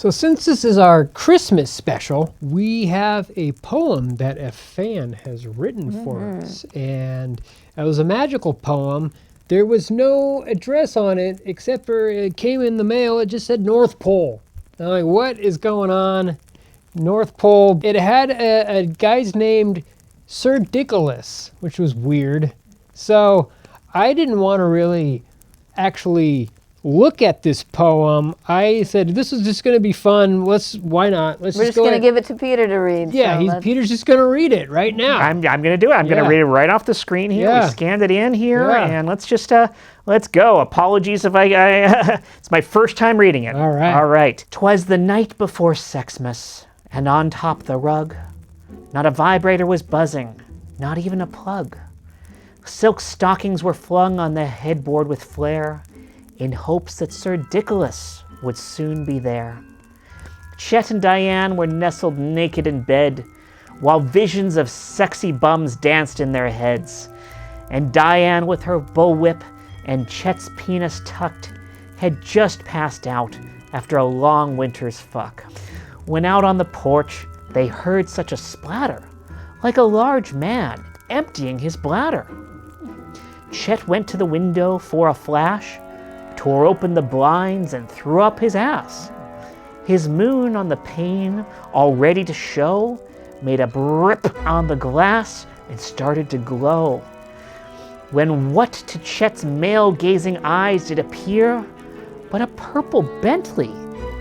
So since this is our Christmas special, we have a poem that a fan has written for us. And it was a magical poem. There was no address on it except for it came in the mail. It just said North Pole. I'm like, what is going on? North Pole. It had a guy's named Sir Dickalus, which was weird. So I didn't want to really actually look at this poem. I said, this is just going to be fun. Why not? We're just going to give it to Peter to read. Yeah, so Peter's just going to read it right now. I'm going to do it. I'm going to read it right off the screen here. Yeah. We scanned it in here, Yeah. and let's just, let's go. Apologies if I it's my first time reading it. All right. All right. 'Twas the night before Sexmas, and on top the rug, not a vibrator was buzzing, not even a plug. Silk stockings were flung on the headboard with flair, in hopes that Sir Dickalus would soon be there. Chet and Diane were nestled naked in bed, while visions of sexy bums danced in their heads. And Diane, with her bullwhip and Chet's penis tucked, had just passed out after a long winter's fuck. When out on the porch, they heard such a splatter, like a large man emptying his bladder. Chet went to the window for a flash, tore open the blinds and threw up his ass. His moon on the pane, all ready to show, made a rip on the glass and started to glow. When what to Chet's male-gazing eyes did appear but a purple Bentley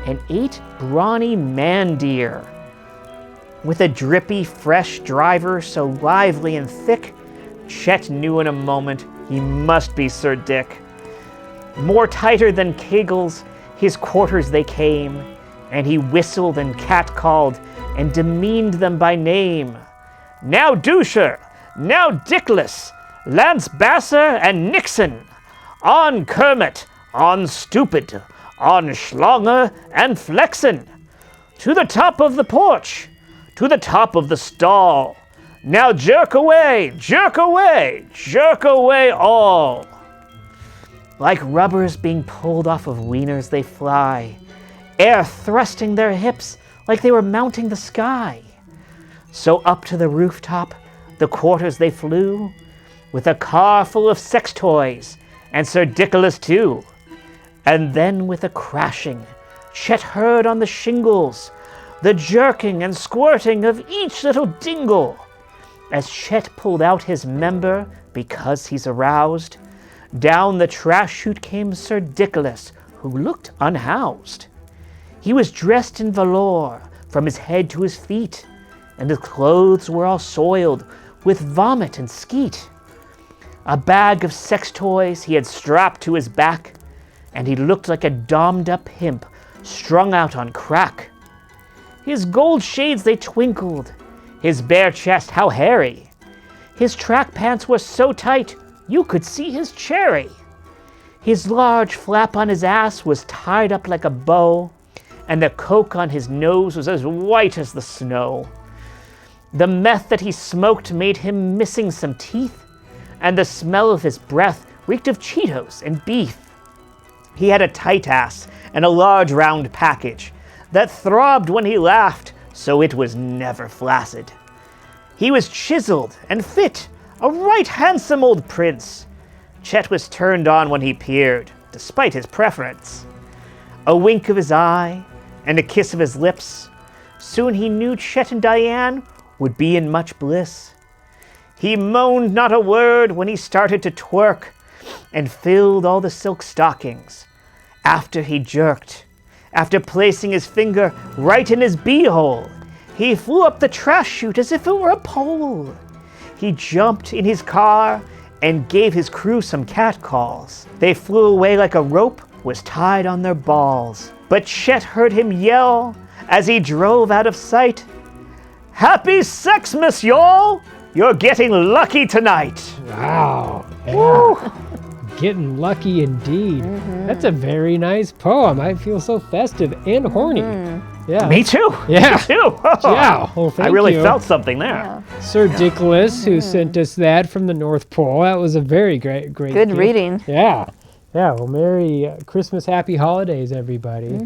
and 8 brawny man-deer. With a drippy, fresh driver so lively and thick, Chet knew in a moment he must be Sir Dick. More tighter than kegels, his quarters they came, and he whistled and catcalled and demeaned them by name. Now Doucher, now Dickless, Lance Basser and Nixon, on Kermit, on Stupid, on Schlonger and Flexen, to the top of the porch, to the top of the stall. Now jerk away, jerk away, jerk away all. Like rubbers being pulled off of wieners they fly, air thrusting their hips like they were mounting the sky. So up to the rooftop, the quarters they flew, with a car full of sex toys, and Sir Dickalus too. And then with a crashing, Chet heard on the shingles the jerking and squirting of each little dingle. As Chet pulled out his member because he's aroused, down the trash chute came Sir Dickalus, who looked unhoused. He was dressed in velour from his head to his feet, and his clothes were all soiled with vomit and skeet. A bag of sex toys he had strapped to his back, and he looked like a dommed-up pimp strung out on crack. His gold shades they twinkled, his bare chest how hairy. His track pants were so tight you could see his cherry. His large flap on his ass was tied up like a bow, and the coke on his nose was as white as the snow. The meth that he smoked made him missing some teeth, and the smell of his breath reeked of Cheetos and beef. He had a tight ass and a large round package that throbbed when he laughed, so it was never flaccid. He was chiseled and fit, a right handsome old prince. Chet was turned on when he peered, despite his preference. A wink of his eye and a kiss of his lips, soon he knew Chet and Diane would be in much bliss. He moaned not a word when he started to twerk and filled all the silk stockings. After he jerked, after placing his finger right in his beehole, he flew up the trash chute as if it were a pole. He jumped in his car and gave his crew some catcalls. They flew away like a rope was tied on their balls. But Chet heard him yell as he drove out of sight, "Happy Sexmas, y'all! You're getting lucky tonight." Wow. Yeah. Woo. Getting lucky indeed. That's a very nice poem. I feel so festive and horny. Yeah. Me too. Yeah. Me too. Yeah. Well, thank I really you. felt something there. Yeah. Sir Dickalus, who sent us that from the North Pole. That was a very great Good gift. reading. Yeah. Yeah. Well, Merry Christmas, Happy Holidays, everybody.